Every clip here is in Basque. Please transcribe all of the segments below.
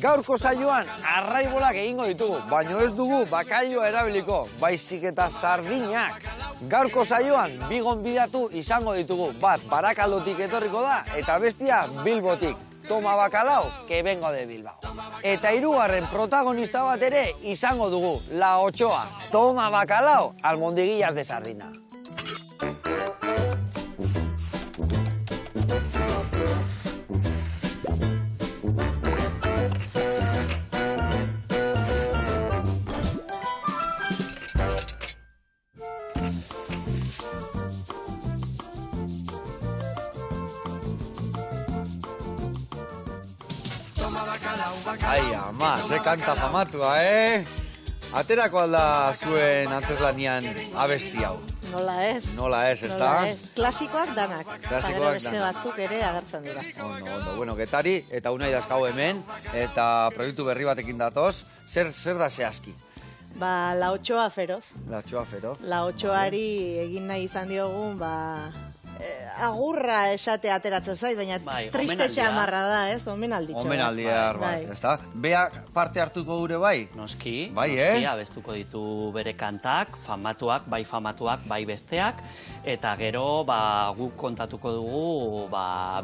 Gaurko saioan arraibolak egingo ditugu, baina ez dugu bakailua erabiliko, baizik eta sardinak. Gaurko saioan bi gonbidatu izango ditugu, bat Barakaldotik etorriko da eta bestia Bilbotik. Toma Bacalao, que vengo de Bilbao. Eta hirugarren protagonista bat ere izango dugu, La Ochoa. Toma Bacalao, almondiguillas de sardina. Ai, ama, ze kanta famatua, Aterako alda zuen antzeslanian abesti hau. Nola ez. Nola ez, ezta? Nola ez. Klasikoak danak. Klasikoak beste batzuk ere agertzen dira. Ondo. Bueno, Getari eta Unai dazkau hemen, eta proiektu berri batekin datoz. Zer da zehazki? La Ochoa feroz. La Ochoa feroz. La Ochoari egin nahi izan diogun, agurra esate ateratzen zait, baina triste xamarra da, ez? Omenalditxo. Omenaldiar, ezta? Beak parte hartuko gure bai? Noski, abestuko ditu bere kantak, famatuak, bai besteak, eta gero guk kontatuko dugu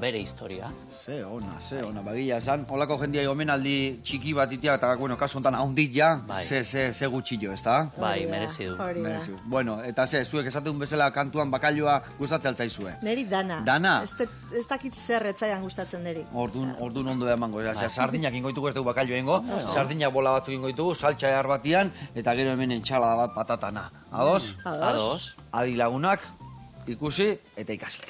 bere historia. Ze ona, bagila esan, holako jendia omenaldi txiki bat itea, eta, bueno, kasu honetan haundit ja, ze gutxillo, ezta? Bai, merezi du. Bueno, eta zuek esaten bezala kantuan bakailua gustatzen altzaizu. Neri dana. Dana? Ez dakit zer etzaian gustatzen neri. Orduan ondo da emango. Sardinak ingoitugu ez dugu bakailo ingo. Sardinak bola batzuk ingoitugu, saltxa ehar batian, eta gero hemen entxalada bat patatana. Ados? Ados. Adi lagunak, ikusi eta ikasi.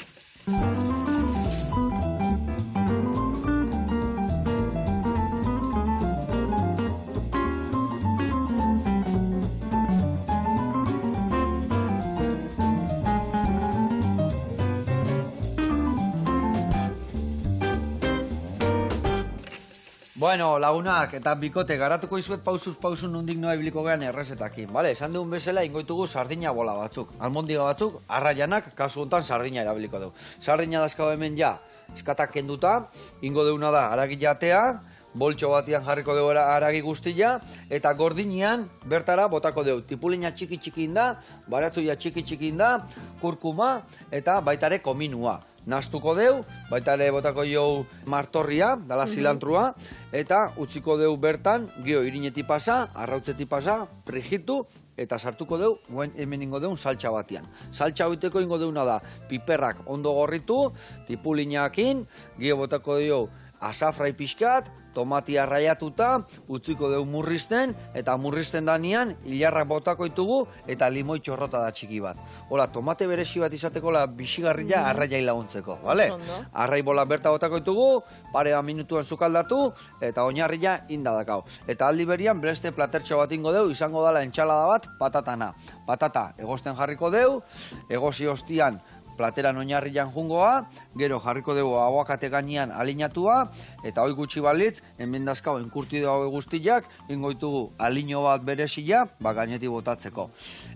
Bueno, lagunak, eta bikote, garatuko izuet pausuz nondik noa ibiliko gehan errezetakin. Bale, esan dugun bezala, ingoitugu sardina bola batzuk. Almondiga batzuk, arraianak, kasu honetan sardina erabiliko dugu. Sardina dazkau hemen ja, eskatak kenduta, ingo deuna da haragi jatea, boltxo batian jarriko dugu haragi guztia, eta gordinean bertara botako dugu. Tipulina txiki da, baratzuia txiki da, kurkuma, eta baitare kominua. Nastuko deu, baita ere botako jau martorria, dala zilantrua, eta utziko deu bertan, gio irineti pasa, arrautzeti pasa, frijitu, eta sartuko deu, hemen ingo deun saltxa batian. Saltxa hoiteko ingo deuna da, piperrak ondo gorritu, tipulinakin, gio botako deu asafrai pixkat, tomatia raiatuta, utziko deu murrizten, eta murrizten danian, hilarrak botako ditugu, eta limoi txorrota da txiki bat. Hola, tomate beresi bat izateko bixigarria arraiai laguntzeko, bale? Arrai bola berta botako ditugu, parea minutuan sukaldatu, eta oinarria indadakau. Eta aldi berian, beste platertxo bat ingo deu, izango dala entxalada bat, patatana. Patata, egosten jarriko deu, egozi hostian, plateran oinarrian jungoa, gero jarriko dugu aguakate gainean aliñatua, eta hoi gutxi balitz, hemen dazkau enkurtidu hau guztiak, ingoitugu aliño bat berezia, gainetik botatzeko.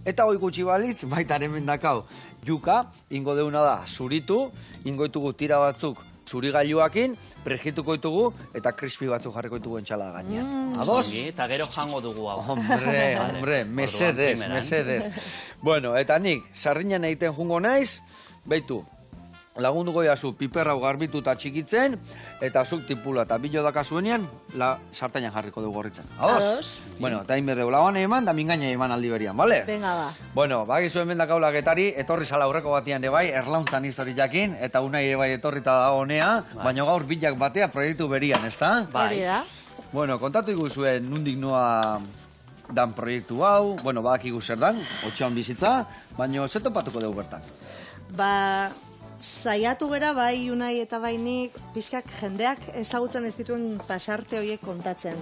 Eta hoi gutxi balitz, baitan hemen dakau, juka, ingo deuna da, zuritu, ingoitugu tira batzuk, zurigailuakin, prejituko ditugu, eta krispi batzuk jarriko ditugu entxalada gainean. Ados? Eta gero jango dugu hau. Hombre, mesedez. Bueno, eta nik, sardinan egiten jungo naiz, beitu, lagunduko jazu piper hau garbitu eta txikitzen, eta zuk tipula eta bilo dakazuenean, sartainan jarriko dugu gorritzen. Ados? Bueno, eta inberdeu lauan eman, da mingaina eman aldi berian, bale? Venga, ba. Bueno, bagizu hemen dakaula Getari, etorri zala aurreko batian bai, erlauntzan historik jakin, eta Unai bai etorrita da honea, baina gaur bilak batea proiektu berian, ezta? Hori da. Bueno, kontatu iguzuen nundik noa dan proiektu hau, bueno, badakigu zer dan, Otxoan bizitza, baina zer topatuko dugu bertan? Saiatu gera bai Unai eta bai nik pixkak jendeak ezagutzen ez dituen pasarte horiek kontatzen.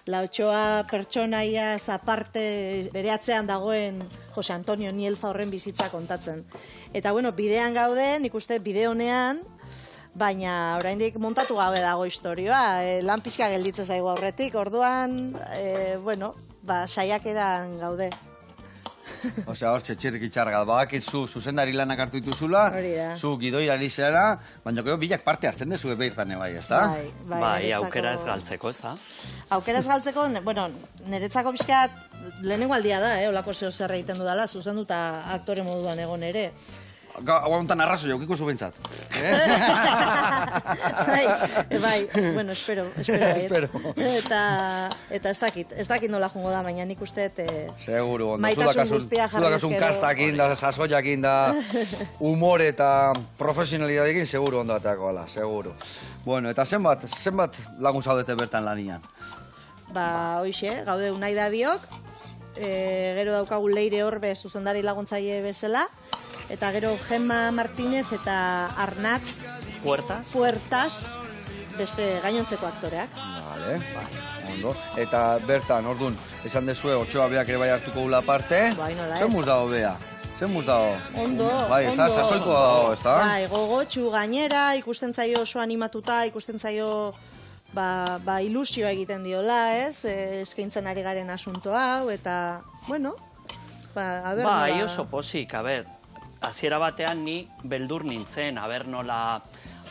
La Ochoa pertsonaia aparte bere atzean dagoen Jose Antonio Nielfa horren bizitza kontatzen. Eta bueno, bidean gauden, ikuste bide honean, baina oraindik montatu gabe dago historioa, lan pixka gelditzen zaigu aurretik, orduan, saiakeran gaude. Osea, hor txetxirrik itxargat, bakit zuzendari lanak hartu dituzula, Hori da. zu gidoirari zera, baina gero bilak parte hartzen dezu beirtan bai, ez da? Bai, aukera ez galtzeko, ez da? Aukera ez galtzeko, bueno, niretzako pixkat lehenengo aldia da, olako zeo zer egiten dudala, zuzenduta aktore moduan egon ere. Hauantan arrazo jaukiko zu bentsat. Bai, bueno, espero. Eta ez dakit nola jongo da, baina nik uste seguro, ondo. maitasun guztia jarriz Zudakasun kastakin, da sasoiakin, da humor eta profesionalidadekin, seguro ondo ateako ala, seguro. Bueno, eta zenbat lagun zaudete bertan lanian? Ba, hoxe, gaude unai da biok, gero daukagu Leire Orbe zuzendari laguntzaile bezala, eta gero Gemma Martínez eta Arnatz Puertas beste gainontzeko aktoreak. Vale, ondo. Eta bertan, orduan, esan dezue, Otxoa beak ere bai hartuko gula parte. Bai, nola ez. Zer muz dago bea? Zer muz dago? Ondo, bai, ondo. Bai, sasoiko dago, ez da? Bai, gogotxu gainera, ikusten zaio oso animatuta, ikusten zaio ilusioa egiten diola, ez? Eskaintzen ari garen asunto hau, eta, bueno, a ber, bai, oso posik, a ber, hasiera batean ni beldur nintzen, aber nola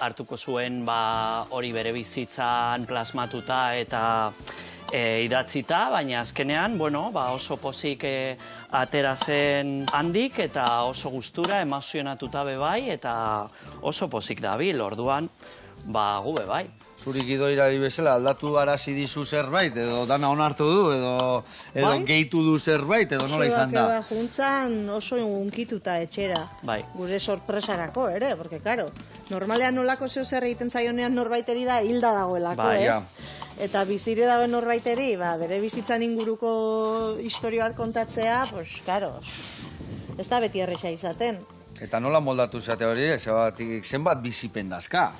hartuko zuen hori bere bizitzan plasmatuta eta idatzita, baina azkenean, bueno, oso pozik atera zen handik eta oso gustura, emozionatuta bebai eta oso pozik dabil, orduan, gu bebai. Zuri gidoirari bezala aldatu arazi dizu zerbait, edo dana onartu du, edo gehitu du zerbait, edo nola izan da? Juntzan oso unkituta etxera, gure sorpresarako, ere, porque, karo, normalean nolako zeo zer egiten zaionean norbaiteri da hilda dagoelako, ez? Eta bizire dagoen norbaiteri, bere bizitzan inguruko historio bat kontatzea, pues, karo, ez da beti erresa izaten. Eta nola moldatu zate hori, zenbat bizipen dazka?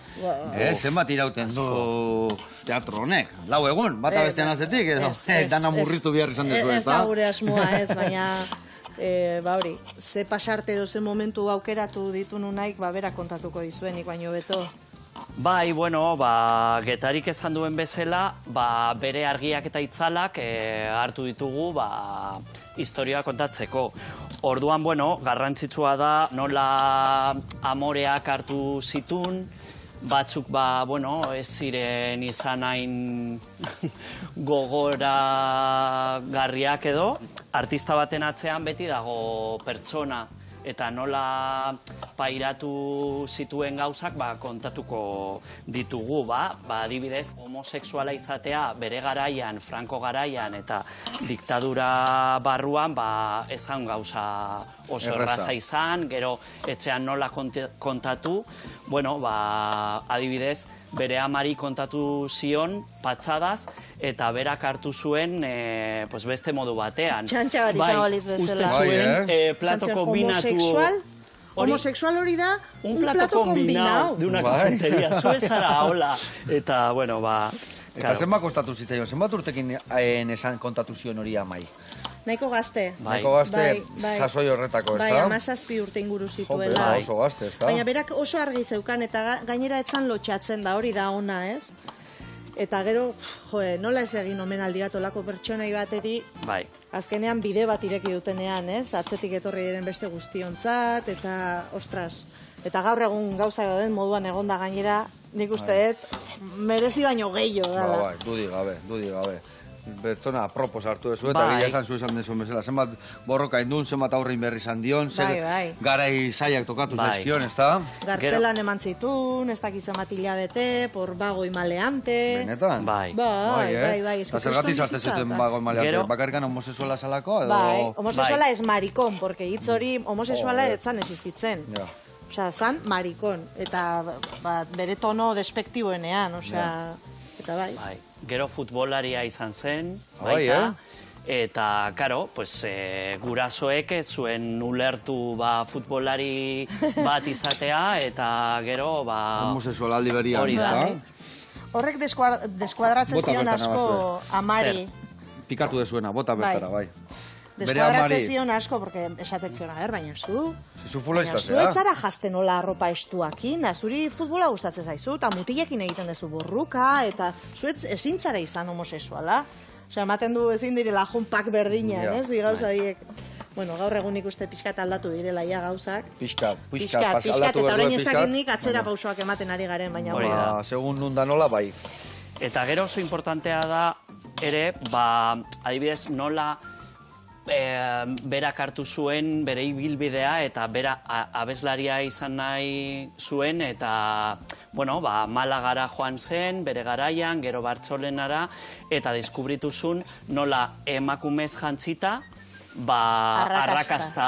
Zenbat irauten du teatro honek? Lau egun, bata bestean azetik, edo dana murriztu behar izan dezu, ez da? Ez da gure asmoa, ez, baina hori, ze pasarte edo ze momentu aukeratu ditu nunaik, bera kontatuko dizuenik, baino beto. Bai, bueno, Getarik esan duen bezala, bere argiak eta itzalak hartu ditugu historioa kontatzeko. Orduan, bueno, garrantzitsua da nola amoreak hartu zitun, batzuk, bueno, ez ziren izan hain gogoragarriak edo, artista baten atzean beti dago pertsona, eta nola pairatu zituen gauzak kontatuko ditugu, adibidez, homosexuala izatea bere garaian, Franco garaian eta diktadura barruan, ez zaun gauza oso erraza izan, gero etxean nola kontatu, bueno, adibidez, bere amari kontatu zion, patxadaz, eta berak hartu zuen beste modu batean. Txantxa bat izango liz bezala. Uste zuen plato kombinatu... Homosexual hori da, un plato kombinau. De una cafetería, zuezara, hola. Eta, bueno, Eta zenbat kostatu zitzaion, zenbat urtekin esan kontatu zion hori amai? Nahiko gazte. Nahiko gazte, sasoi horretako, ez da? 17 urte inguru zituela. Oso gazte, ez da? Baina berak oso argi zeukan, eta gainera etzan lotxatzen da, hori da ona, ez? Eta gero, nola ez egin omenaldi bat olako pertsonai bateri, azkenean bide bat ireki dutenean, ez? Atzetik etorri diren beste guztiontzat, eta, ostras, eta gaur egun gauza den moduan egonda gainera, nik uste merezi baino gehiago dala. Dudi gabe. Bertona apropos hartu dezu, eta gila esan zu esan dezu bezala. Zenbat borroka indun, zenbat aurrein berri izan dion, garai zaiak tokatu zaizkion, ez da? Gartzelan eman zitun, ez dakiz zenbat hilabete, por bago y maleante. Benetan? Bai. Eta zergatik izarte zuten bago y maleante? Bakarrikan homosexuala salako? Bai, homosexuala ez marikon, porque hitz hori homosexuala etzan existitzen. Osea, zan marikon, eta bere tono despektiboenean, osea, eta bai. Gero futbolaria izan zen, baita, eta, karo, gurasoek zuen ulertu futbolari bat izatea, eta gero, homosexual aldi berian, hori da. Horrek deskuadratzen zion asko amari. Pikatu dezuena, bota bertara, bai. Deskuadratzen zion asko, porque esatek zion, baina zu etzara jazten hola arropa estuakin, zuri futbola gustatzen zaizu, eta mutilekin egiten dezu borruka, eta zu ezintzara izan homosexuala. Osea, ematen du ezin direla jonpak berdinean, ez, bigauza biek. Bueno, gaur egun ikuste pixkat aldatu direla ja gauzak. Pixkat, Eta orain ez dakit nik atzera pausoak ematen ari garen, baina Hori da. Segun nun da nola, bai. Eta gero oso importantea da ere, adibidez, nola berak hartu zuen bere ibilbidea eta bera abeslaria izan nahi zuen eta, bueno, Malagara joan zen, bere garaian, gero Bartzolenara, eta deskubritu zuen nola emakumez jantzita, arrakasta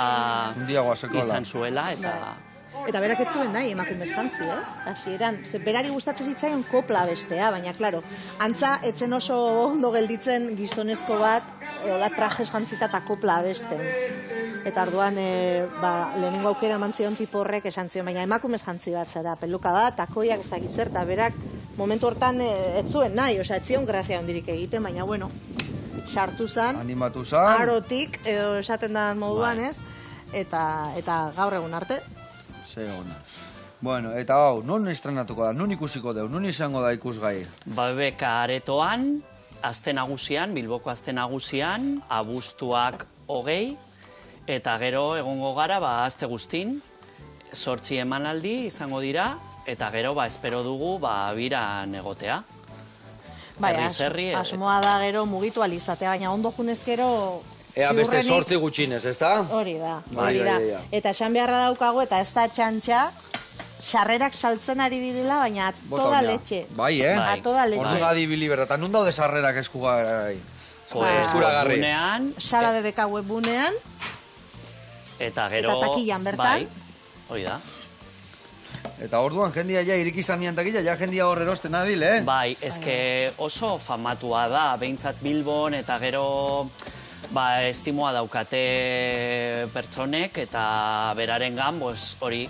izan zuela, eta... Eta berak ez zuen nahi emakumez jantzi, hasieran. Berari gustatzen zitzaion kopla bestea, baina, klaro, antza etzen oso ondo gelditzen gizonezko bat, hola trajes jantzita eta kopla abesten. Eta orduan, lehenengo aukera eman zion tipo horrek esan zion, baina emakumez jantzi bat zara, peluka bat, takoiak ez dakiz zer, eta berak momentu hortan ez zuen nahi, ez zion grazia hondirik egiten, baina, bueno, sartu zan, animatu zan, arotik, edo esaten da moduan, ez, eta gaur egun arte. Zegona. Bueno, eta hau, non estrenatuko da, nun ikusiko deu, nun izango da ikusgai? Bebeka aretoan, aste nagusian, Bilboko aste nagusian, abuztuak 20, eta gero egongo gara, aste guztin, 8 emanaldi izango dira, eta gero, espero dugu, biran egotea. Bai, asmoa da gero mugitu alizatea, baina ondo junez gero... Ea beste 8 gutxinez, ezta? Hori da. Eta esan beharra daukago, eta ez da txantxa, sarrerak saltzen ari direla, baina toda letxe. Bai, A toda letxe. Horren adibili berda, eta nun daude sarrerak eskugarri? Webgunean. Sala BBK webgunean. Eta gero... Eta takillan bertan. Hori da. Eta orduan jendia ja irikizan nian takila, ja jendia hor erosten nabil, Bai, eske oso famatua da, behintzat Bilbon, eta gero... estimoa daukate pertsonek, eta berarengan, hori,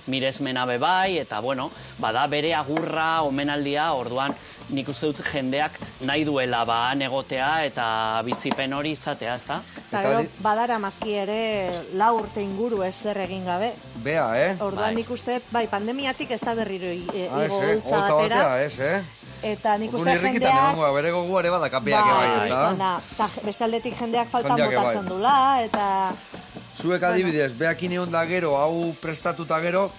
miresmena bebai, eta, bueno, da bere agurra, omenaldia, orduan, nik uste dut jendeak nahi duela egotea eta bizipen hori izatea, ezta? Eta gero, badara mazki ere 4 urte inguru ezer egin gabe. Bea, Orduan nik uste, pandemiatik ez da berriro igo holtza batera. Eta nik uste jendeak... Bere gogu ere badakapeak ebai, eta beste aldetik jendeak faltan botatzen dula, eta... Zuek adibidez, beakin egon da gero, hau prestatuta gero,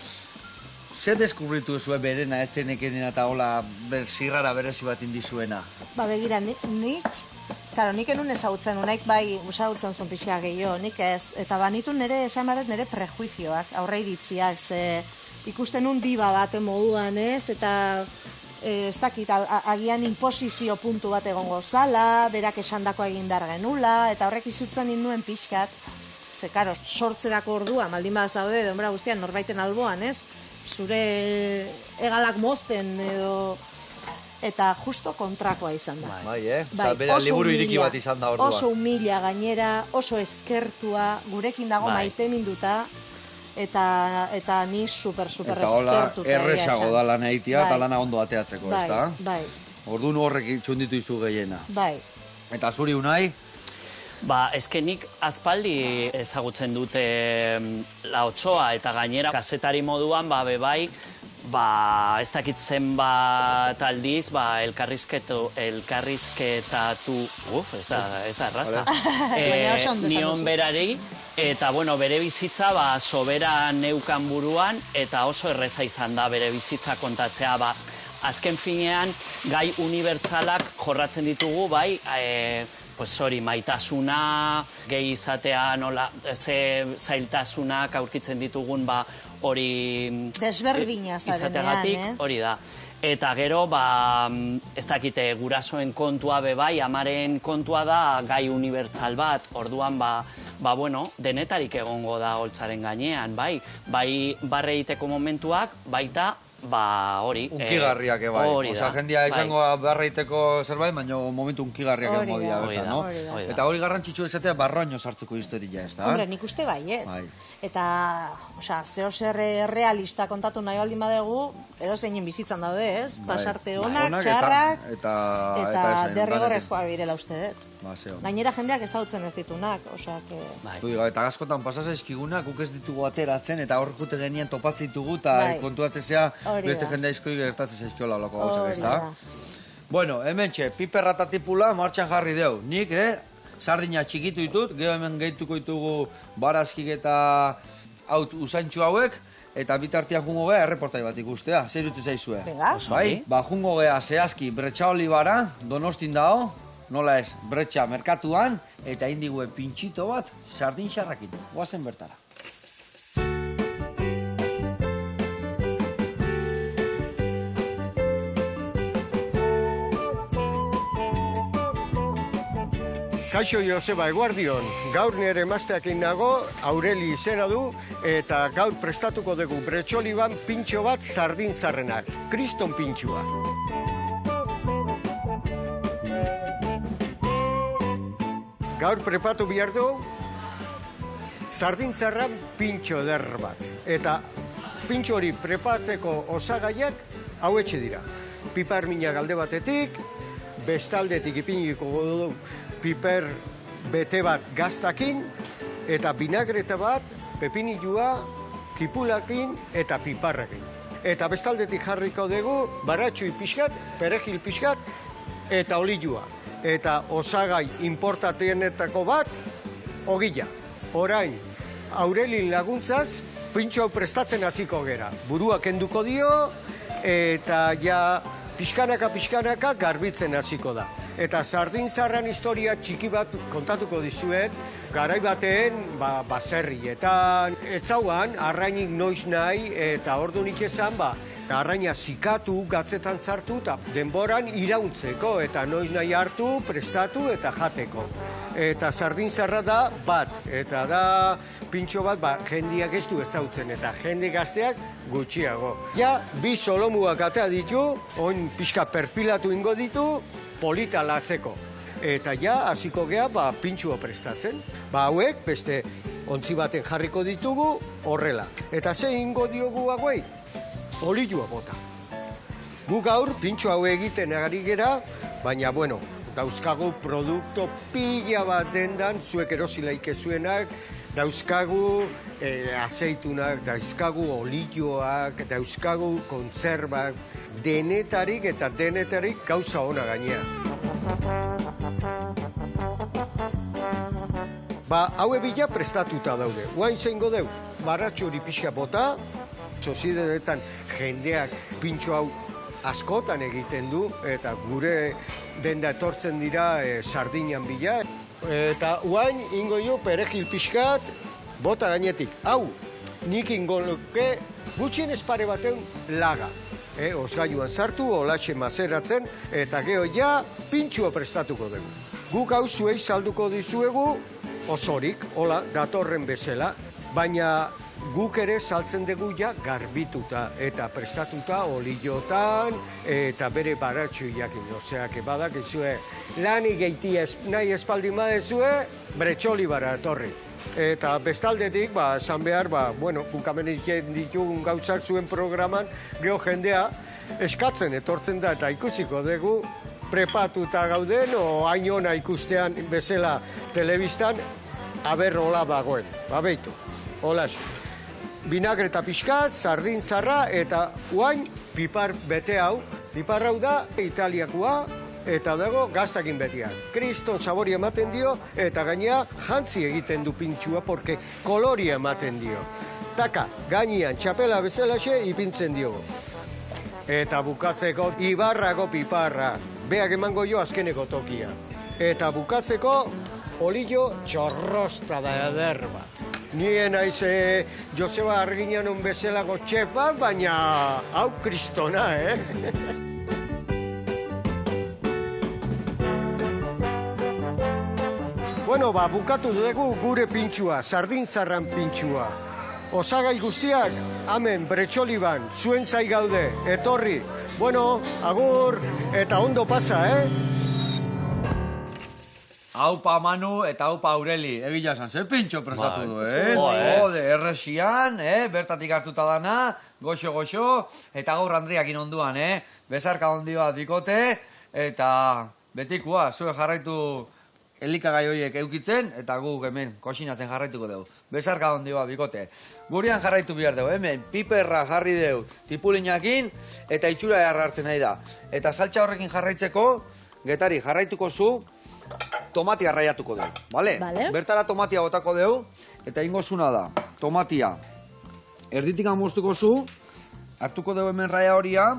ze deskubritu zuen berena, etzenekenen eta hola zirrara berezi bat indizuena? Begira, nik enun ezagutzen, unaik bai ezagutzen zuen pixka gehiago, nik ez, eta banitu nire, esan baret, nire prejuizioak, aurre iritziak, ze ikusten un diba baten moduan, ez, eta... ez dakit, agian imposizio puntu bat egongo zala, berak esandakoa egin behar genula, eta horrek izutzen ninduen pixkat, ze, karo, sortzerako ordua, maldin bat zaude, denbora guztian, norbaiten alboan, ez? Zure egalak mozten, edo... Eta justo kontrakoa izan da. Bai, bera liburu iriki bat izan da ordua. Oso humila gainera, oso eskertua, gurekin dago maite minduta, eta ni super eskertuta. Eta hola, errezago da lan egitea, eta lana ondo ateatzeko, ez da? Bai. Orduan horrek txunditu izu gehiena. Bai. Eta zuri unai? Nik aspaldi ezagutzen dute La Otsoa, eta gainera kazetari moduan, bebai, ez dakit zenbat aldiz, elkarrizketatu, ez da erraza, nion berari, eta, bere bizitza, sobera neukan buruan, eta oso erreza izan da bere bizitza kontatzea, azken finean, gai unibertsalak jorratzen ditugu, maitasuna, gehi izatea, zailtasunak aurkitzen ditugun, hori desberdina izateagatik, hori da. Eta gero, ez dakite, gurasoen kontua bebai, amaren kontua da gai unibertsal bat, orduan, denetarik egongo da holtzaren gainean, bai barre egiteko momentuak, baita, hori. Unkigarriak ebai. Osa, jendia izango barreiteko zerbait, baina momentu unkigarriak egon dira, no? Eta hori garrantzitsu ezatea barroño sartzeko historia, ez da? Hombre, nik uste ez. Eta, zeo zer realista kontatu nahi baldin badegu, edo zeinen bizitzan daude, ez? Pasarte onak, txarrak, eta derrigorrezkoa birela uste dut. Gainera jendeak ezagutzen ez ditunak, eta askotan pasaz eskigunak, guk ez ditugu ateratzen, eta hor jute genien topatzitugu, eta kontuatzea beste jende aizkoi gertatzen zaizkiola olako gauzak, ez da? Bueno, hemen txe, piperra eta tipula martxan jarri deu. Nik, sardina txikitu ditut, gero hemen gehituko ditugu barazkik eta usaintxu hauek, eta bitartian jungo gea erreportai bat ikustea, zer dut zaizue. Venga. Bai, jungo gea zehazki Bretxa Olibara, Donostin dao, nola ez, Bretxa merkatuan, eta indiguen pintxito bat sardin xarrakin. Goazen bertara. Kaixo Joseba, eguardion. Gaur nire emazteakin nago, Aureli izena du, eta gaur prestatuko dugu Bretxa Oliban pintxo bat sardin zarrenak. Kriston pintxua. Gaur prepatu behar du, sardin zarran pintxo eder bat. Eta pintxo hori prepatzeko osagaiak hauetxe dira. Piparmina alde batetik, bestaldetik ipiniko du piper bete bat gaztakin, eta binagreta bat, pepinilua, kipulakin eta piparrakin. Eta bestaldetik jarriko dugu, baratxui pixkat, perejil pixkat, eta olilua. Eta osagai importatienetako bat, ogila. Orain, Aurelin laguntzaz, pintxo hau prestatzen hasiko gera. Burua kenduko dio, eta ja pixkanaka garbitzen hasiko da. Eta sardin zarran historia txiki bat kontatuko dizuet, garai baten, baserrietan, etzauan, arrainik noiz nahi, eta ordunik esan, arraina zikatu, gatzetan sartu, eta denboran irauntzeko, eta noiz nahi hartu, prestatu eta jateko. Eta sardin zarra da bat, eta da pintxo bat, jendiak ez du ezautzen, eta jende gazteak gutxiago. Ja, bi solomuak atea ditu, oin pixka perfilatu ingo ditu, polita latzeko. Eta ja, hasiko gea, pintxua prestatzen. Hauek, beste ontzi baten jarriko ditugu, horrela. Eta ze ingo diogu hauei? Olilua bota. Gu gaur, pintxo hau egiten ari gera, baina, bueno, dauzkagu produkto pila bat dendan, zuek erosilaik zuenak, dauzkagu azeitunak, dauzkagu olioak, dauzkagu kontzerbak, denetarik eta denetarik gauza ona gainea. Haue bila prestatuta daude. Guain zeingo deu, baratxo hori pixka bota, sozidetan jendeak pintxo hau askotan egiten du, eta gure denda etortzen dira sardinan bila. Eta guain ingo jo perejil pixkat, bota gainetik. Hau, nik ingo luke gutxien espare baten laga. Osgailuan sartu, olaxe mazeratzen, eta geho ja pintxua prestatuko dugu. Guk hau zuei salduko dizuegu osorik, hola, datorren bezala, baina guk ere saltzen dugu ja garbituta eta prestatuta oliotan eta bere baratxu jakin. Oseak, badak izue lanik geitia nahi espaldi madezue, Bretxa Olibara etorri. Eta bestaldetik, esan behar, bueno, gukamenik ditugun gauzak zuen programan, geho jendea eskatzen etortzen da eta ikusiko dugu prepatuta gauden, o hain ona ikustean bezala telebistan, aber hola dagoen. Beitu, hola. Binagreta pixkat, sardin zarra eta uain pipar bete hau. Pipar hau da italiakoa eta dago gaztakin betian. Kriston saboria ematen dio eta gainea jantzi egiten du pintxua porque koloria ematen dio. Taka, gainean txapela bezalaxe ipintzen diogo. Eta bukatzeko ibarrako piparra. Beak emango jo azkeneko tokia. Eta bukatzeko olio txorrosta da eder bat. Nien aize Joseba Arginanon bezalako txepa, baina hau kristona, Bueno, bukatu dugu gure pintxua, sardin zarran pintxua. Osagai guztiak, hemen Bretxa Oliban, zuen zai gaude, etorri. Bueno, agur, eta ondo pasa, Haupa Manu eta haupa Aureli, egila esan, zer pintxo prestatu du, Jode, erresian, bertatik hartuta dana, goxo, eta gaur Andriakin onduan, Bezarka ondi bat bikote, eta betikua, zue jarraitu elikagai horiek eukitzen, eta guk hemen kosinatzen jarraituko dugu. Bezarka ondi bat bikote. Gurian jarraitu behar dugu, hemen piperra jarri dugu tipulinakin, eta itxura hartzen nahi da. Eta saltza horrekin jarraitzeko, Getari jarraituko zu, tomatia raiatuko dugu, bale? Vale. Bertara tomatia botako dugu, eta ingo zuna da, tomatia erditik moztuko zu, hartuko dugu hemen raia horia,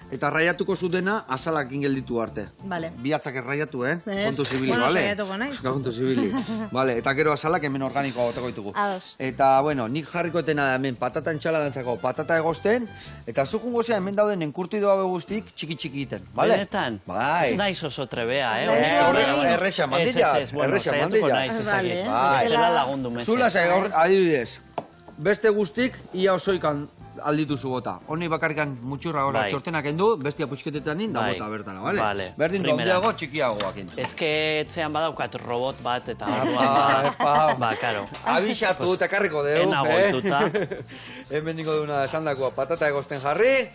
eta raiatuko zu dena azalakin gelditu arte. Vale. Bihatzak erraiatu, Ez. Kontu zibili, Bueno, bale? saiatuko naiz. Kontu zibili. Vale, eta gero azalak hemen organikoa botako ditugu. Ados. Eta, bueno, nik jarriko etena da hemen patata entxaladantzako patata egosten, eta zukun gozea hemen dauden enkurtido hau guztik txiki-txiki egiten, bale? Benetan? Bai. Ez naiz oso trebea, Naiz horrekin. Erresa mandila, bueno, erresa saiatuko mandila. naiz, ez Vale. dakit. Bai. Bestela lagundu mesedez. Zula zai, adibidez, beste guztik ia osoikan aldituzu bota. Honi bakarrikan mutxurra gora Bai. txortenak endu, bestia puxketetan da Bai. bota bertara, bale? Vale. Berdin Primera. dondiago, txikiagoakin. Eske etxean badaukat robot bat eta epa. ba, karo. Abixatu, eta karriko deu. Ena goituta. Hemen ningo duna esandakoa patata egosten jarri,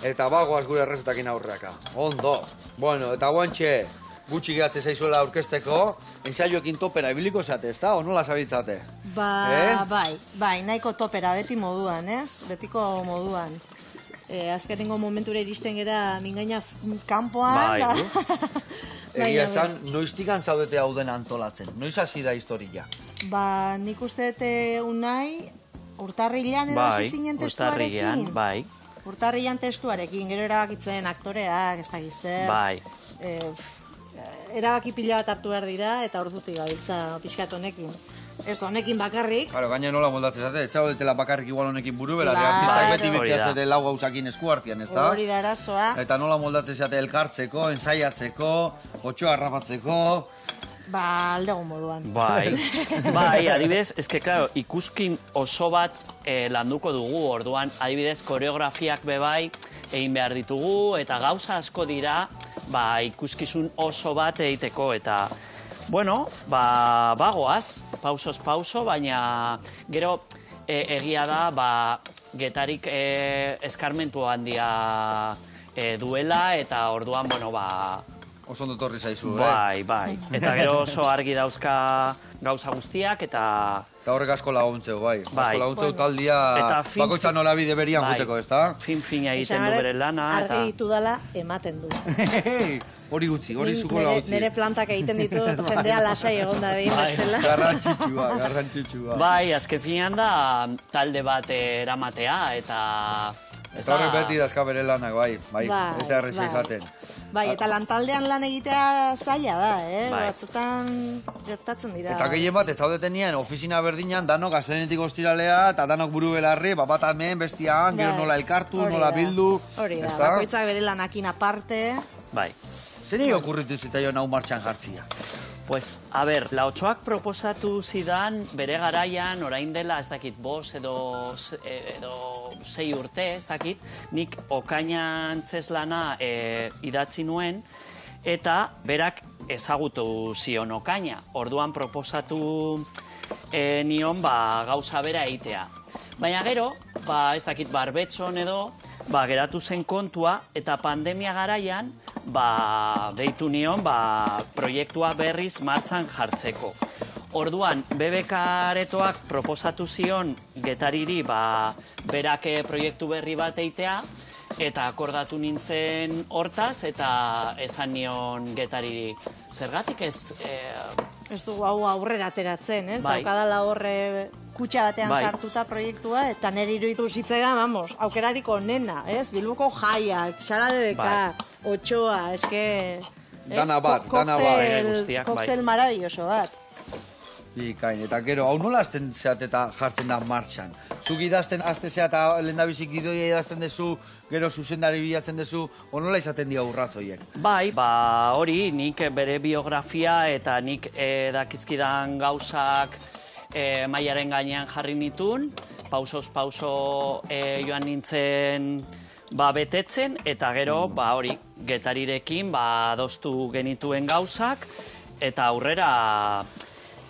eta bagoaz gure errezetakin aurreaka. Ondo. Bueno, eta guantxe, gutxi gehatze zaizuela aurkezteko, ensaioekin topera ibiliko zate, ez da? O nola zabitzate? Bai, nahiko topera, beti moduan, ez? Betiko moduan. Azkenengo momentura iristen gera mingaina kanpoan. Bai, Egia esan, noiztikan zaudete hau den antolatzen? Noiz hasi da historia? Ba, nik uste dute unai, urtarrilean edo hasi zinen testuarekin. Bai, Urtarrilean testuarekin, gero erabakitzen aktoreak, ez da gizer. bai. Erabaki pila bat hartu behar dira, eta ordutik gabiltza pixkat honekin. Ez honekin bakarrik. Claro, gaina nola moldatzen zate, etxaudetela bakarrik igual honekin buru, bera, Claro. artistak beti Hori bitxea da. zate lau gauzakin esku hartian, ez da? Hori da arazoa. Eta nola moldatzen zate elkartzeko, ensaiatzeko, otxoa harrapatzeko... Ba, aldego moduan. Bai, bai, adibidez, eske, claro, ikuskin oso bat landuko dugu, orduan, adibidez, koreografiak bebai egin behar ditugu, eta gauza asko dira, ba, ikuskizun oso bat egiteko, eta, bueno, ba, bagoaz, pausos pauso, baina gero egia da, ba, Getarik eskarmentu handia duela, eta orduan, bueno, ba, Oso ondo torri zaizu, bai, bai. Eta gero oso argi dauzka gauza guztiak, eta... Eta horrek asko laguntzeu, bai. Bai. Asko laguntzeu Bueno. taldia Eta bakoitza nolabide berian bai, guteko, ez da? fin-fina egiten du bere lana, eta... Argi ditu dala, ematen du. Hori gutxi, hori Nik zuko lautzi. nire plantak egiten ditut, jendea lasai egon da behin, Bai. bestela. Garrantzitsua, garrantzitsua. Bai, azken finean da talde bat eramatea, eta... Eta horrek beti dazka bere lanak, bai, ez da erresa izaten. Bai, eta lantaldean lan egitea zaila da, Bai. Batzutan gertatzen dira. Eta gehien bat, ez zaudetenien, ofizina berdinan, danok astenetik ostiralea, eta danok buru belarri, bat hemen, bestian, gero Bai. nola elkartu, Hori nola da. bildu. Hori da, ezta? bakoitzak bere lanakin aparte. Bai. Zer nire okurritu zitaion hau martxan jartzia? Pues, a ber, Laotxoak proposatu zidan bere garaian, orain dela, ez dakit, 5 edo 6 urte, ez dakit, nik okainan txeslana idatzi nuen, eta berak ezagutu zion okaina. Orduan proposatu nion gauza bera egitea. Baina gero, ez dakit, barbetxon edo, geratu zen kontua, eta pandemia garaian, deitu nion, proiektua berriz martxan jartzeko. Orduan, BBK Aretoak proposatu zion Getariri, berak proiektu berri bat eitea, eta akordatu nintzen hortaz, eta esan nion Getariri. Zergatik ez... Ez dugu hau aurrera ateratzen, ez? Bai. Daukadala horre kutxa batean Bai. sartuta proiektua, eta nire iruditu zitzaidan, vamos, aukerarik onena, ez? Bilboko jaiak, Xalabebeka, Bai. Otxoa, eske... Dana bat, dana bat. Guztiak, bai. Koktel maravilloso bat. Bikain, eta gero, hau nola azten zeat eta jartzen da martxan? Zuk idazten, azte zeat eta lehendabizik gidoia idazten dezu, gero zuzendari bilatzen dezu, o nola izaten dira urratzoiek? Bai, hori, nik bere biografia eta nik dakizkidan gauzak mailaren gainean jarri nitun, pausos pauso joan nintzen betetzen, eta gero, hori, Getarirekin adostu genituen gauzak, eta aurrera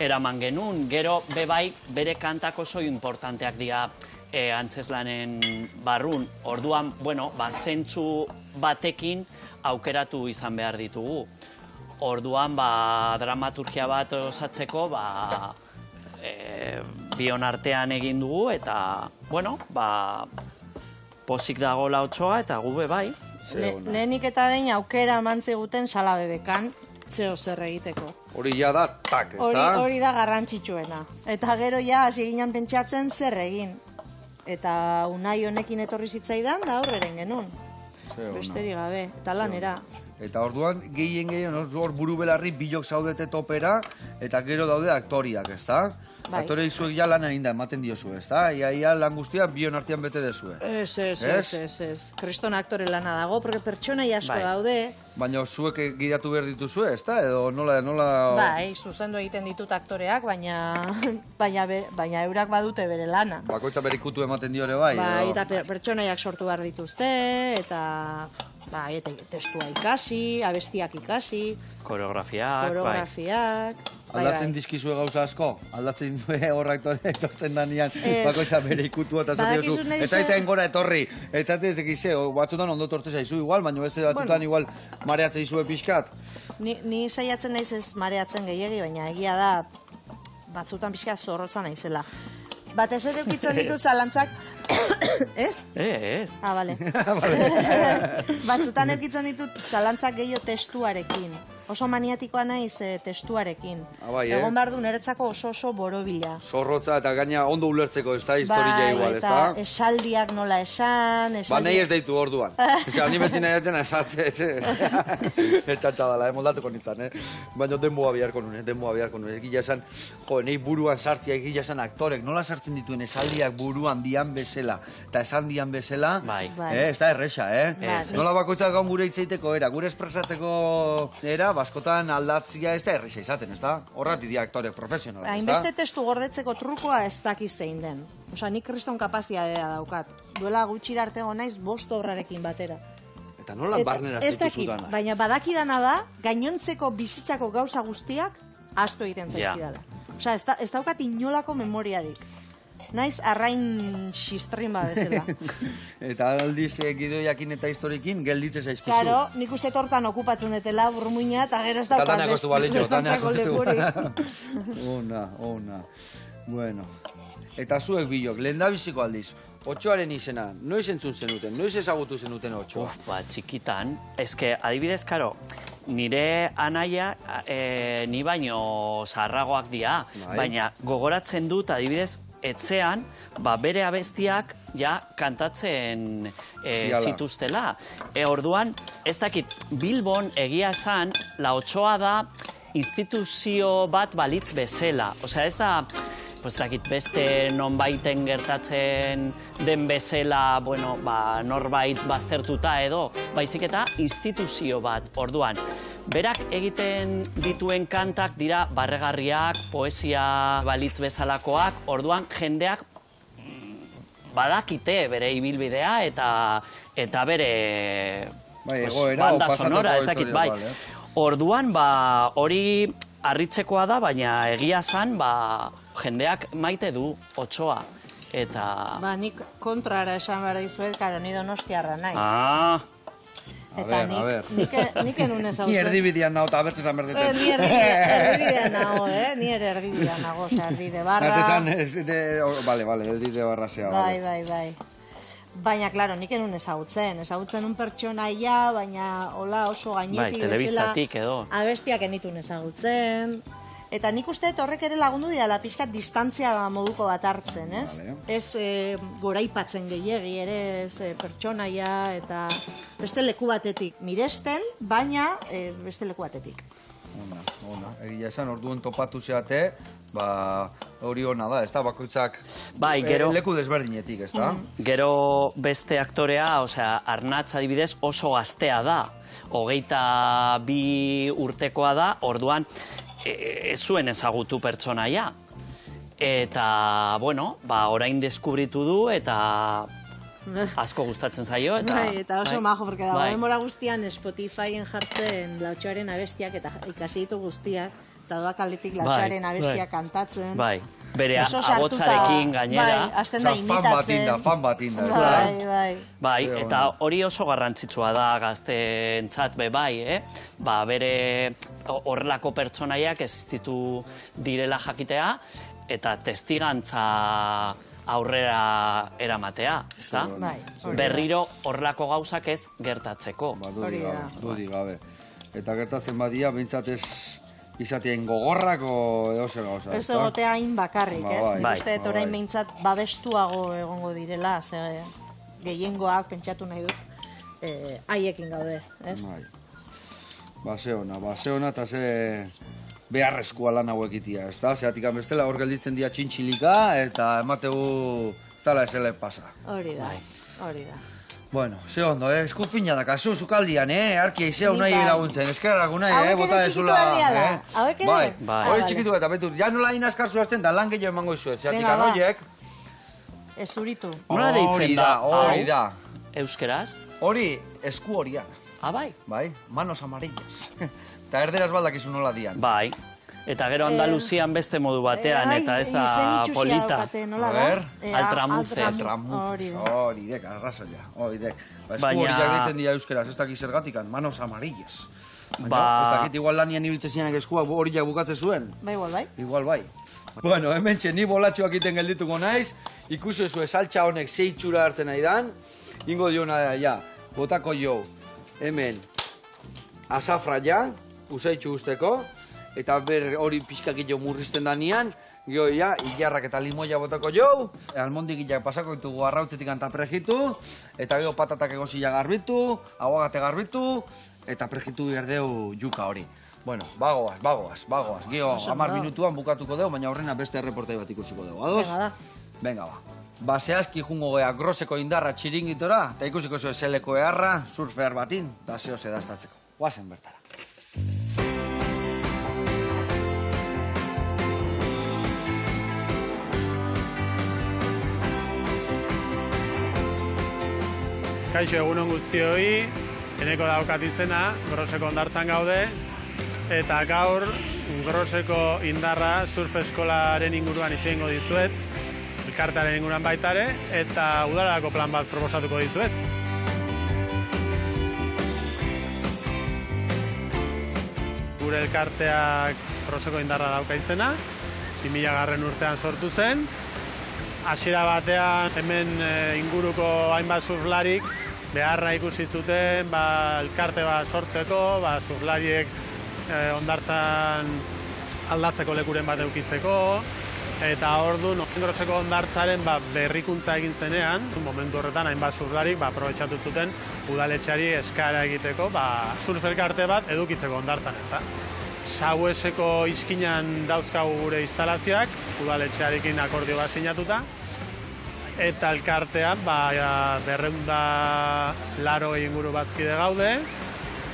eraman genuen. Gero, bebai, bere kantak oso importanteak dira antzeslanen barrun. Orduan, bueno, zentzu batekin aukeratu izan behar ditugu. Orduan, dramaturgia bat osatzeko, bion artean egin dugu, eta, bueno, pozik dago Laotxoa, eta gube bai. Lehenik eta behin aukera eman ziguten Xalabebekan, zeo zer egiteko. Hori ja da, tak, ez da? Hori da garrantzitsuena. Eta gero ja hasi ginen pentsatzen zer egin. Eta unai honekin etorri zitzaidan da aurreren genuen. Ze ona. Besterik gabe, eta lanera. Eta orduan, gehien hor buru belarri bilok zaudete topera, eta gero daude aktoriak, ez da? Bai. Aktoreik zuek ja lan egin da, ematen diozu, ez da? Ia lan guztia bion artean bete dezue. Ez. Kriston aktore lana dago, porque pertsonai asko Bai. daude. Baina zuek gidatu behar dituzue, ez da? Edo nola... Bai, zuzendu egiten ditut aktoreak, baina eurak badute bere lana. Bakoitza berikutu ematen diore bai, Bai, edo... eta pertsonaiak sortu behar dituzte, eta testua ikasi, abestiak ikasi, koreografiak. Aldatzen dizkizue gauza asko? Aldatzen due horra etortzen danean, Ez. bakoitza bere ikutua eta zaten Badakizu duzu. niri Ez zer- zaitean gora etorri. Ez zaitean egize, batzutan ondo torte zaizu igual, baina beste batzutan igual mareatzen izue pixkat. Ni saiatzen naiz ez mareatzen gehiegi, baina egia da batzutan pixka zorrotza naizela. Batez ere ukitzen ditu zalantzak, ez? Ez. Ah, bale. Batzutan eukitzen ditut zalantzak gehiago testuarekin. Oso maniatikoa naiz testuarekin. Bai, Egon behar du niretzako oso borobila. Zorrotza eta gaina ondo ulertzeko, ez da, historia igual, ez eta da? esaldiak nola esan, Ba, nahi ez deitu orduan. Osea, ni beti nahi deten esate, etxatxadala, moldatuko nintzen, Baina denboa biharko nuen, Egia esan, nahi buruan sartzia, egia esan aktorek, nola sartzen dituen esaldiak buruan dian bezala, eta esan dian bezala, Bai. ez da erresa, Ez. Nola bakoitzak gaun gure hitzeiteko era, gure espresatzeko era, baskotan aldatzia ez da erresa izaten, ez da? Horratik di aktorek profesionalak, ez da? Hainbeste testu gordetzeko trukoa ez dakiz zein den. Osea, nik kriston kapazitatea daukat. Duela gutxira arte naiz 5 obrarekin batera. Eta nola barnera ez zitu dakit, zutana? baina badakidana da, gainontzeko bizitzako gauza guztiak asto egiten Ja. zaizkidala. Osea, ez daukat inolako memoriarik. Naiz arrain xistrin bezala. Eta aldiz gidoiakin eta historiekin gelditzen zaizkizu. Karo, nik uste tortan okupatzen detela burmuina, eta gero ez Eta daukat danak ostu baletxo, danak bestantzako ostu. lekurik. Ona. Bueno. Eta zuek bilok, lehendabiziko aldiz, Otxoaren izena, noiz entzun zenuten, noiz ezagutu zenuten Otxoa? Txikitan, eske, adibidez, karo, nire anaia ni baino zaharragoak dira, Bai. baina gogoratzen dut, adibidez, etxean, bere abestiak ja kantatzen Ziala. zituztela. Orduan, ez dakit, Bilbon egia esan, La Otxoa da instituzio bat balitz bezala. Osea, ez da, pues dakit, beste nonbaiten gertatzen den bezala, norbait baztertuta edo, baizik eta instituzio bat. Orduan, berak egiten dituen kantak dira barregarriak, poesia balitz bezalakoak, orduan jendeak badakite bere ibilbidea eta bere egoera, banda pasatuko sonora, ez dakit, historia, bai. vale. Orduan, hori harritzekoa da, baina egia zan, jendeak maite du Otxoa. Eta... Nik kontrara esan behar dizuet, karo, ni donostiarra naiz. Eta A ber. nik enun Ni ezagutzen. erdibidean nago, eta abertze esan berdeten. Ni erdibidean nago, Ni ere erdibidean nago, osea, erdi de barra. Vale, erdi de barra zea. Bai. Baina, klaro, nik enun ezagutzen un pertsonaia, baina hola oso gainetik bezala. telebistatik edo. Abestiak enitun ezagutzen. Eta nik uste horrek ere lagundu dira pixkat distantzia moduko bat hartzen, ez? Vale. Ez goraipatzen gehiegi ere, ez pertsonaia eta beste leku batetik miresten, baina beste leku batetik. Ona. Egia esan, orduan topatu zeate, hori ona da, ez da, bakoitzak Bai, gero... leku desberdinetik, ez da? Gero beste aktorea, osea, Arnatz adibidez oso gaztea da. 22 urtekoa da, orduan ez zuen ezagutu pertsonaia. Eta, orain deskubritu du eta asko gustatzen zaio. Eta oso majo, porque dago bai. denbora guztian Spotifyen jartzen La Otxoaren abestiak eta ikasi ditu guztiak, eta doak aldetik La Otxoaren abestiak kantatzen. Bai, bere Oso sartuta, agotzarekin gainera. Bai, hasten da imitatzen. Fan bat inda, ez da? Bai. Bai, eta hori oso garrantzitsua da gazteentzat bai, bere horrelako pertsonaiak existitu direla jakitea, eta testigantza aurrera eramatea, ezta? Bai, Berriro horrelako gauzak ez gertatzeko. Hori da. Dudik gabe. eta gertatzen badia, behintzat ez izatien gogorrak o edo zer gauza. Ez egotea hain bakarrik, ez? Bai. Nik uste orain behintzat babestuago egongo direla, ze gehiengoak pentsatu nahi dut, haiekin gaude, ez? Bai. Base ona, eta ze beharrezkoa lan hau egitea, ez da? Zeatik bestela hor gelditzen dira txintxilika, eta emategu zala esele pasa. Hori da, hori da. Bueno, ze ondo, eskufina da, kasu, zukaldian, arkia izeo Ni nahi bai. laguntzen, eskerrak unai, Hauek ere bota txikitu ezula. aldia da, hauek ere? Bai, Bai. hori Ah, txikitu eta betur, ja nola inazkar zuazten da lan gehiago emango izuet, zeatik Venga, ba. anoiek. Ez zuritu. Nola deitzen da? Hori da. Euskeraz? Hori, esku horiak, Bai. bai, manos amarillas. Eta erderaz baldakizu nola dian. Bai. Eta gero Andaluzian beste modu batean, eta ez da izen itxusia polita. daukate, nola A da? ber. Altramuzes. Hori da. Hori dek, arrazoia, hori dek. Ba, esku Baina- horiak ditzen dira euskeraz, ez dakit zergatikan, manos amarillas. Baina, Ba- ez dakit, igual lanian ibiltze zianak eskuak horiak bukatze zuen. Bai, bai. Igual bai. Bueno, hemen ni bolatxoak iten geldituko naiz, ikusi zuen saltxa honek zeitxura hartzen nahi dan, ingo diona ja, botako jo, hemen, azafra ja, usaitxu usteko, eta ber hori pixkakillo murrizten danean, gero ja, ilarrak eta limoia botako jo, almondigilak pasako ditugu arrautzetik antaprejitu, eta gero patatak egosila garbitu, aguagate garbitu, eta prejitu berdeu juka hori. Bueno, bagoaz. Gio, 10 minutuan bukatuko dugu, baina horrena beste erreportai bat ikusiko dugu. Ados? Venga, da. Venga, ba. Baseazki jungo gea groseko indarra txiringitora, eta ikusiko zuen zeleko eharra, surfear batin, eta zeo sedaztatzeko. Guazen bertara. Kaixo, egunon guztioi, eneko daukat izena, Groseko hondartzan gaude, eta gaur Groseko indarra surf eskolaren inguruan hitz egingo dizuet, elkartearen inguruan baitare, eta udarako plan bat proposatuko dizuet. Gure elkarteak Groseko indarra dauka izena, 2000 urtean sortu zen. Hasiera batean hemen inguruko hainbat surflarik beharra ikusi zuten elkarte bat sortzeko, surflariek hondartzan aldatzeko lekuren bat eukitzeko, eta orduan Groseko hondartzaren berrikuntza egin zenean, momentu horretan hainbat surflarik aprobetxatu zuten udaletxeari eskara egiteko surf elkarte bat edukitzeko hondartzan. Saueseko izkinan dauzkagu gure instalazioak, udaletxearekin akordio bat sinatuta, eta elkartean 280 inguru bazkide gaude,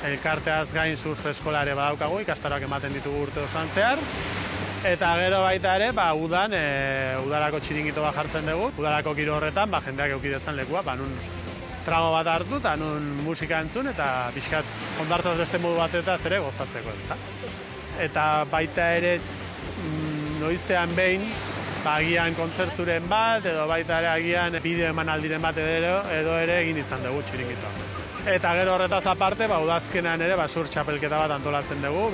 elkarteaz gain surf eskola ere badaukagu, ikastaroak ematen ditugu urte osoan zehar, eta gero baita ere, udan, udarako txiringito bat jartzen dugu, udarako giro horretan, jendeak eukidetzen lekua, nun trago bat hartu, eta nun musika entzun, eta pixkat hondartzaz beste modu batetaz ere gozatzeko, ezta. Eta baita ere, noiztean behin, agian kontzerturen bat, edo baita ere agian bideo emanaldiren bat edo ere egin izan dugu txiringitoa. Eta gero horretaz aparte, udazkenean ere sur txapelketa bat antolatzen dugu,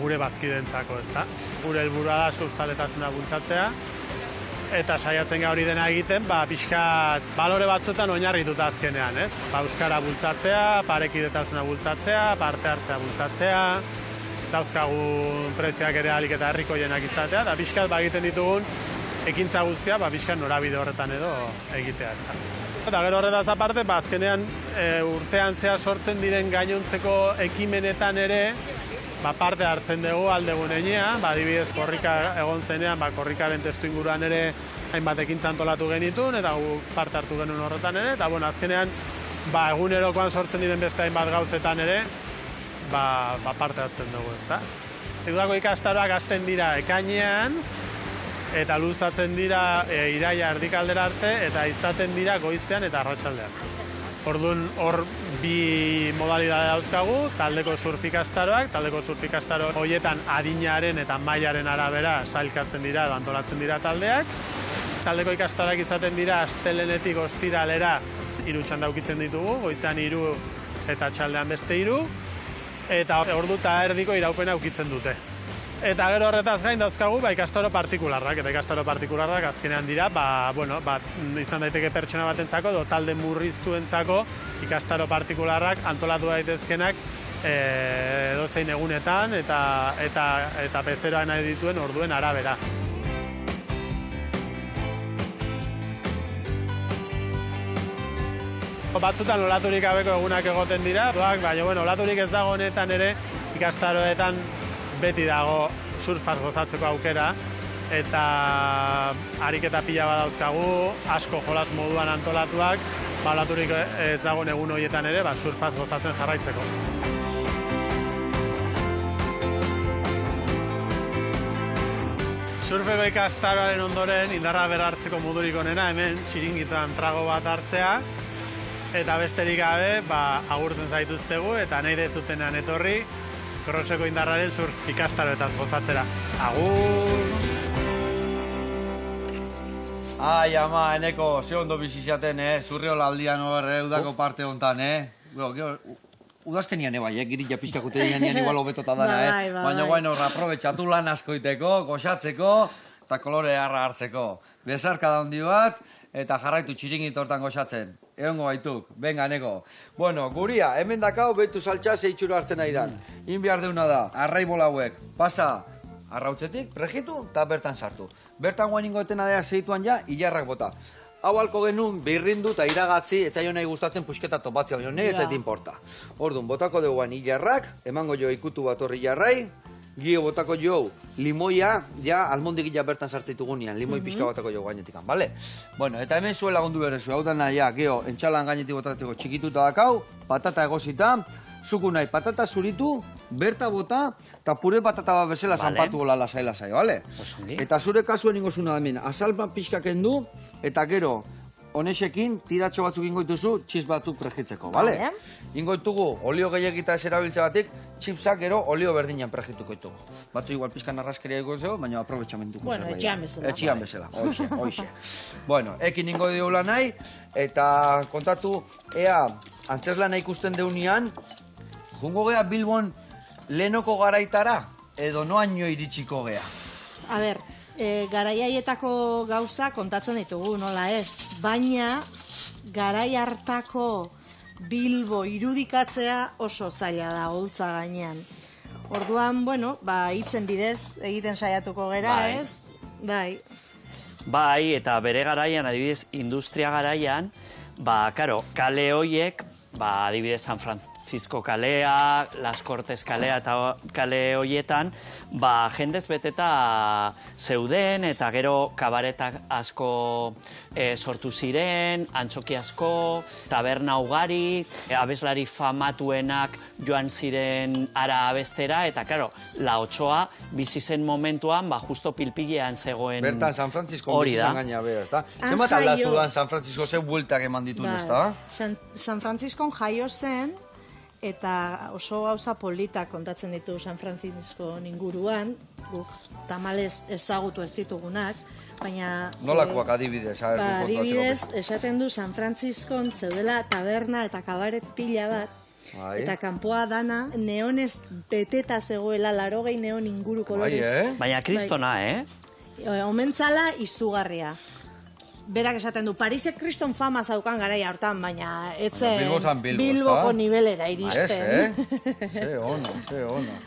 gure bazkidentzako, ezta. Gure helburua da surfzaletasuna bultzatzea, eta saiatzen hori dena egiten, pixkat balore batzuetan oinarrituta azkenean, ez? Euskara bultzatzea, parekidetasuna bultzatzea, parte hartzea bultzatzea, dauzkagun prezioak ere ahalik eta herrikoienak izatea, eta pixkat egiten ditugun ekintza guztia, pixkat norabide horretan edo egitea, ezta. Eta gero horretaz aparte, azkenean urtean zehar sortzen diren gainontzeko ekimenetan ere, parte hartzen dugu aldegun enean, adibidez korrika egon zenean, korrikaren testu inguruan ere hainbat ekintza antolatu genitun, eta parte hartu genuen horretan ere, eta azkenean egunerokoan sortzen diren beste hainbat gauzetan ere, parte hartzen dugu, ezta. Udako ikastaroak hasten dira ekainean, eta luzatzen dira iraila erdikaldera arte, eta izaten dira goizean eta arratsaldean. Orduan, hor bi modalidade dauzkagu, taldeko surf ikastaroak, taldeko surf ikastaro horietan adinaren eta mailaren arabera sailkatzen dira edo antolatzen dira taldeak. Taldeko ikastaroak izaten dira astelehenetik ostiralera 3 txanda ukitzen ditugu, goizean 3 eta txaldean beste 3, eta ordu eta erdiko iraupena ukitzen dute. Eta gero horretaz gain dauzkagu ikastaro partikularrak, eta ikastaro partikularrak azkenean dira, izan daiteke pertsona batentzako edo talde murriztuentzako ikastaro partikularrak antolatu daitezkenak edozein egunetan eta bezeroa nahi dituen orduen arabera. Batzutan olaturik gabeko egunak egoten dira, baina olaturik ez dago honetan ere ikastaroetan beti dago surfaz gozatzeko aukera, eta ariketa pila badauzkagu, asko jolas moduan antolatuak, olaturik ez dago egun horietan ere surfaz gozatzen jarraitzeko. Surfeko ikastaroaren ondoren indarra berrartzeko modurik onena hemen txiringitoan trago bat hartzea, eta besterik gabe agurtzen zaituztegu eta nahi dezutenean etorri Kroseko indarraren surf ikastaroetaz gozatzera. Agur! Ai, ama, eneko, ze ondo bizizaten, zurriola aldian horre, udako parte hontan, udazkenian bai, girilla pixkakute dian igual hobetota dana, baina guain horra aprobetxatu lan askoiteko, goxatzeko, eta kolore harra hartzeko. Bezarka da hondi bat, eta jarraitu txiringit hortan goxatzen. Egongo baituk, venga, neko. Bueno, guria, hemen dakau behitu saltxa zeitxuro hartzen nahi dan. Behar deuna da, arrai bolauek, pasa arrautzetik, pregitu, eta bertan sartu. Bertan guain ingoetena dea zeituan ja, hilarrak bota. Hau halko genuen, birrindu eta iragatzi, etzaio nahi gustatzen pusketa topatzea, baina nahi etzait importa. Orduan, botako duguan hilarrak, emango jo ikutu bat horri jarrai, gio botako jo limoia, ja almondik bertan sartzeitugunean, limoi pixka botako jo gainetik, bale? Bueno, eta hemen zuen lagundu berezu, hau dana, ja, gio, entxalan gainetik botatzeko txikituta dakau, patata egosita, zuku nahi, patata zuritu, berta bota, eta pure patata bat bezala zanpatu gola lasai, bale? Eta zure kasuen ingozuna da hemen, azalpan pixka kendu, eta gero, honexekin, tiratxo batzuk ingoituzu, txiz batzuk prejitzeko, bale? Ingoitugu, olio gehiagita ez erabiltza batik, txipsak gero olio berdinean prejituko ditugu. Batzu igual pizkan arraskeria egozeo, baina aprobetxamentuko. Bueno, etxean bezala. Etxean bezala, hoxe. Bueno, ekin ingo diogula nahi, eta kontatu, ea, antzeslana ikusten deunian, jungo gea Bilbon lehenoko garaitara, edo noaino iritsiko gea? A ber, garaiaietako gauza kontatzen ditugu, nola ez. Baina, garai hartako Bilbo irudikatzea oso zaila da, holtza gainean. Orduan, bueno, hitzen bidez egiten saiatuko gera, ez? Bai. Bai, eta bere garaian, adibidez, industria garaian, karo, kale hoiek, adibidez, San Francisco kalea, Las Cortes kalea eta kale hoietan, jendez beteta zeuden, eta gero kabaretak asko sortu ziren, antxoki asko, taberna ugari, abeslari famatuenak joan ziren ara abestera, eta karo, La Otsoa bizi zen momentuan, justo pilpilean zegoen hori da. Bertan San Francisco bizi zen gaina beha, ez da? Zenbat aldatu da San Francisco ze bueltak eman dituen, ez da? San Francisco jaio zen, eta oso gauza polita kontatzen ditu San Francisco inguruan, guk tamalez ezagutu ez ditugunak, baina... Nolakoak adibidez? Adibidez, esaten du San Franciscon zeudela taberna eta kabaret pila bat, eta kanpoa dana neonez beteta zegoela 80 neon inguru kolorez. Baina kristona, Omentzala izugarria. Berak esaten du, Parisek kriston fama zaukan garaia hortan, baina etzen Bilboko nivelera iristen. Ze ona.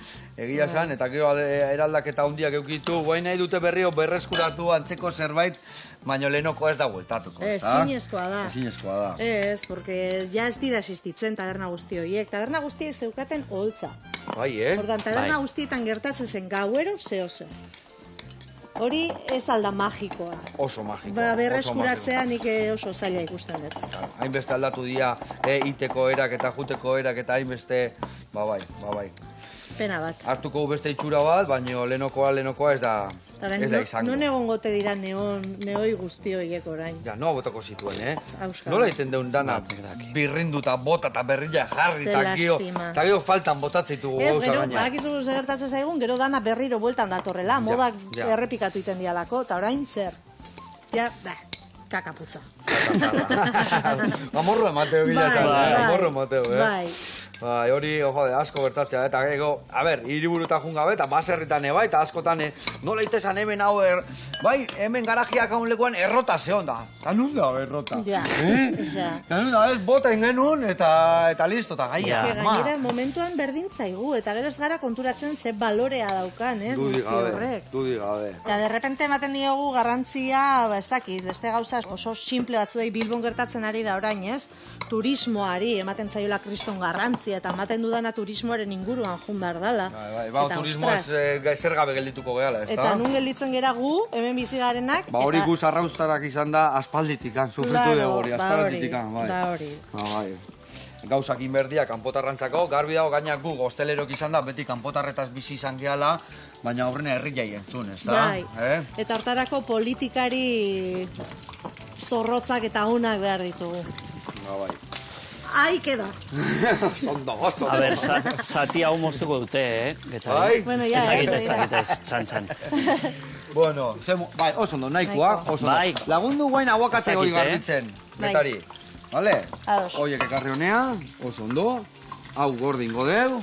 Egia zan, eta gero eraldaketa hundiak eukitu, guain nahi dute berrio berreskuratu antzeko zerbait, baina lehenoko ez da bueltatuko. Ezinezkoa da. Ezinezkoa da. Ez, porque ja ez dira existitzen taberna guzti horiek. Taberna guztiek zeukaten holtza. Bai, Ordan, taberna guztietan gertatzen zen gauero zehozer. Hori ez alda magikoa. Oso magikoa. Berreskuratzea nik oso zaila ikusten dut. Hainbeste aldatu dira, iteko erak eta juteko erak eta hainbeste, bai. Pena bat. Hartuko beste itxura bat, baina lehenokoa ez da izango. Non egongote dira neoi guzti horiek orain. Ja, noa botako zituen, Nola iten deun dana birrindu eta bota eta berrila jarri eta gero faltan botatzitugu gauza gaina. Ez, gero, badakizu gertatzen zaigun, gero dana berriro bueltan datorrela, modak errepikatu iten dialako, eta orain zer. Ja, kakaputza. Amorro emateo, bila zara, amorro emateo, Bai. Bai, hori, jode, asko bertatzea, eta gero, a ber, hiriburutan jun gabe, eta baserritan bai, eta askotan, nola itezan hemen hau, bai, hemen garajiak haun lekuan errota zehon da. Eta nun da, errota? Ja, ja. Eta nun da, ez, bota ingenun, eta listo, eta gai, Gainera, momentuan berdin zaigu, eta gero ez gara konturatzen ze balorea daukan, ez? Dudi Guzti gabe. Eta derrepente ematen diogu garrantzia, ez dakit, beste gauza oso simple batzuei Bilbon gertatzen ari da orain, ez? Turismoari ematen zaiola kriston garrantzia, eta ematen dudana turismoaren inguruan jun behar dala. Bai, turismo ez zer gabe geldituko gehala, ez da? Eta nun gelditzen gera gu, hemen bizi garenak. Ba hori guz arraustarak izan da aspalditikan, sufritu dugu hori, aspalditikan, bai. Da hori. Bai. Gauzak inberdia kanpotarrantzako, garbi dago gainak gu goztelerok izan da, beti kanpotarretaz bizi izan gehala, baina aurrena herri jai entzun, ez da? Bai, eta hortarako politikari zorrotzak eta onak behar ditugu. Bai. Ahí queda. Ondo. A ber, zati hau moztuko dute, Getari? Bai? Bueno, ya, Ez, txan. Bueno, bai, oso ondo, nahikoa, oso ondo. Bai. Lagundu guain aguakate hori garbitzen, Getari. Vale? Ados. Oiek ekarri honea, oso ondo. Hau gordingo deu.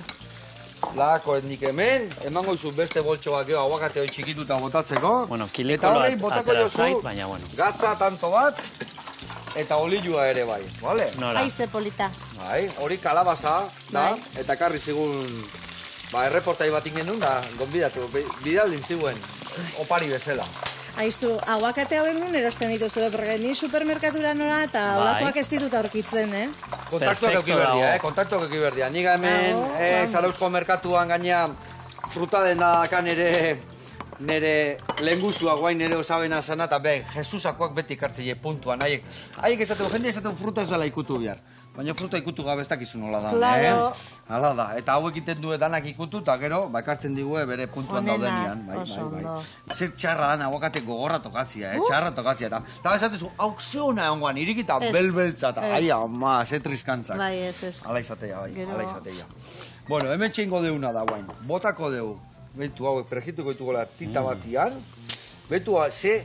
Lako etnik hemen, emango izu beste boltxoak geho aguakate hori txikituta botatzeko. Bueno, kiliko atera zait, baina bueno. Gatza tanto bat, eta olilua ere bai, vale? Nora? Aize polita. Bai, hori kalabaza da, Bai. eta karri zigun, erreportai bat ingenun da, gonbidatu, bidaldin ziguen, opari bezala. Aizu, aguakate hauen nun erosten dituzu, porque ni supermerkatura nora eta Bai. olakoak ez ditut aurkitzen, Kontaktuak euki berdia, kontaktuak euki berdia. Nik hemen, Dago, Zarauzko merkatuan gaina, fruta dena dakan nere lehenguzua guain nere osabena zana, eta Jesusakoak beti kartzeie puntuan. Haiek esateu, jende esateu fruta ez dela ikutu behar. Baina fruta ikutu gabe ez dakizu nola da. Claro. Hala da, eta hau egiten du danak ikutu, eta gero, ekartzen digue bere puntuan Onena, daudenian. oso ondo. Zer txarra dan aguakate gogorra tokatzia, txarra tokatzia. Eta esatezu, hau zeona ongoan, irikita Ez. belbeltza, eta Ez. ai ama, ze triskantzak. Bai, ez. Ala izatea, bai, Gero- ala izatea. Bueno, hemen txeingo deuna da guain. Botako deu, behitu hauek, prejituko ditugola tita batian. Behitu, ze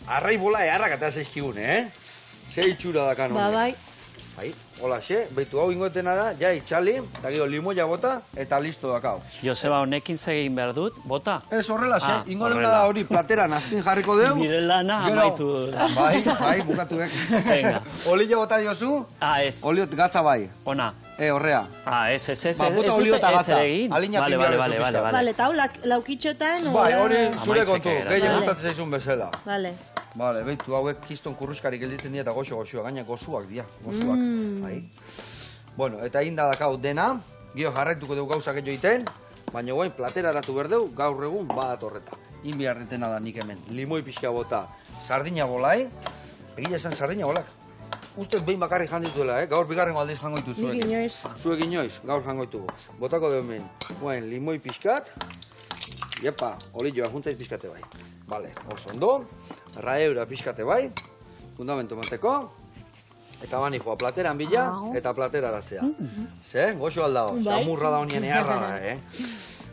arrai bola eharrak eta zaizkigun, Ze itxura dakan honek. Bai. Bai, hola, xe, behitu hau ingotena da, ja itxali, eta gero limoia bota, eta listo dakau. Joseba, honekin zegin behar dut, bota? Ez horrela, xe, ingo deuna horrela. da hori plateran azpin jarriko deu. Nire lana Gero- amaitu da. Bai, bukatuek. Venga. Olio bota diozu, Ez, oliot gatza bai. ona. Horrea. Ez, Ba, bota olio eta gatza. Aliñatu Vale, behar vale, duzu vale, pixka. vale. Vale, eta hau laukitxotan... Bai, hola- hori zure Amaitzeke kontu, era. gehien Vale. gustatzen zaizun bezala. Vale. Bale, behitu hauek kiston kurruskari gelditzen dira eta goxo-goxoa, gaina gozuak dira, gozuak. Bai. Bueno, eta inda dakau dena, gio jarraituko dugu gauzak edo iten, baina guain platera datu berdeu, gaur egun bat horreta. Inbi harretena da nik hemen, limoi pixka bota, sardina bolai, egia esan sardina bolak. Ustez behin bakarri jandituela, gaur bigarren aldiz jango ditu zuekin. Nik inoiz. Zuek inoiz, gaur jango ditugu. Botako dugu hemen, guain limoi pixkat, Iepa, olioa juntzaiz pixkate bai. Bale, oso ondo. Raeura pixkate bai. Fundamento mateko. Eta banijoa plateran bila, eta platera aratzea. Ze, goxo aldao. Bai. Samurra da honien eharra da,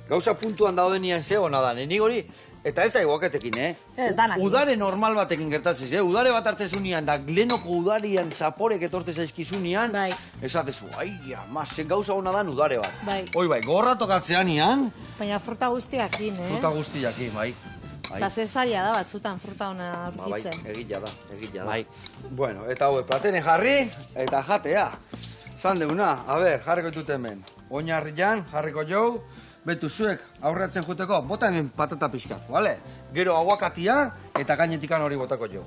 Gauza puntuan daudenien ze hona da. Nik hori, eta ez zaigu aketekin, Ez, danak. Udare normal batekin gertatzez, Udare bat hartzezunean, da glenoko udarian zaporek etorte zaizkizunean, Bai. esatezu, ai, ama, ze gauza hona da udare bat. Bai. Hoi bai, gorra tokatzeanian, Baina fruta guztiakin, fruta guztiakin, bai. Bai. Eta ze zaila da batzutan fruta ona Ba, bai, aurkitzen. egila da. Bai. Bueno, eta hau, plateren jarri, eta jatea. Zan deuna, a ber, jarriko ditut hemen. Oinarrian, jarriko jau, betu zuek aurratzen juteko, bota hemen patata pixkat, bale? Gero aguakatia, eta gainetikan hori botako jau.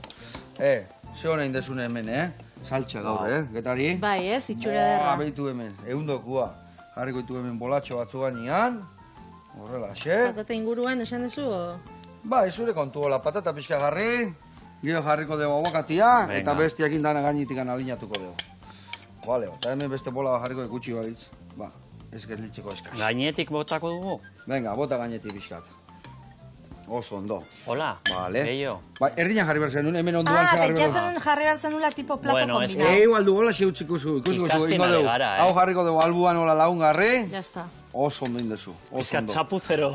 Ze honein desune hemen, Saltxa gaur, Getari? Bai, ez, itxura derra. Behitu hemen, eundokua. Jarriko ditu hemen bolatxo batzuganian. Horrela, xe. Patata inguruan esan duzu? Bai, zure kontu hola, patata pixka jarri, gero jarriko dugu aguakatia, Venga. eta bestiakin dana gainitikan aliñatuko dugu. Bale, eta hemen beste bola jarriko gutxi balitz. Ba, ez gelditzeko eskaz. Gainetik botako dugu? Venga, bota gainetik pixkat. Oso ondo. Hola, Bale. gehiago. Bai, erdinan jarri behar zenun, hemen onduan jarri behar Pentsatzen nuen jarri hartzen nula tipo plato Bueno, es kombinado. Igual du hola xeutziko zu, ikusiko zu, Ikasten ingo ari dugu. gara, Hau jarriko dugu albuan hola lagungarri, Ya está. oso ondo indezu, Ez oso que ondo. txapuzero.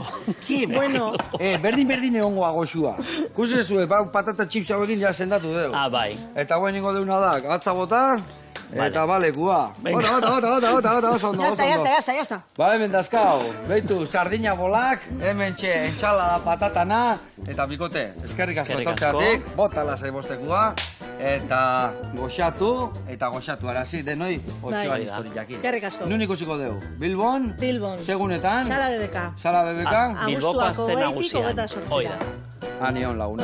Bueno, Berdin egongoa goxua. Ikusi zu, patata chips hauekin ja sendatu dugu. Ah, bai. Eta guen ingo deuna da, gatza bota, Eta balekua. Venga. Ota, oso ondo, oso ondo. Ya está. Ba, hemen dazkau, behitu, sardina bolak, hemen txe, entxalada patatana, eta bikote, eskerrik asko Eskerrik asko. etortzeatik, bota lasai bostekua, eta goxatu arazi, denoi, otxoan Bai. historiakin. Eskerrik asko. Nun ikusiko dugu? Bilbon? Bilbon. Segunetan? Sala bebeka. Sala bebeka? Bilboko Abuztuako aste 20 nagusian. hogeita zortzira. Hoi da. Anion laguna.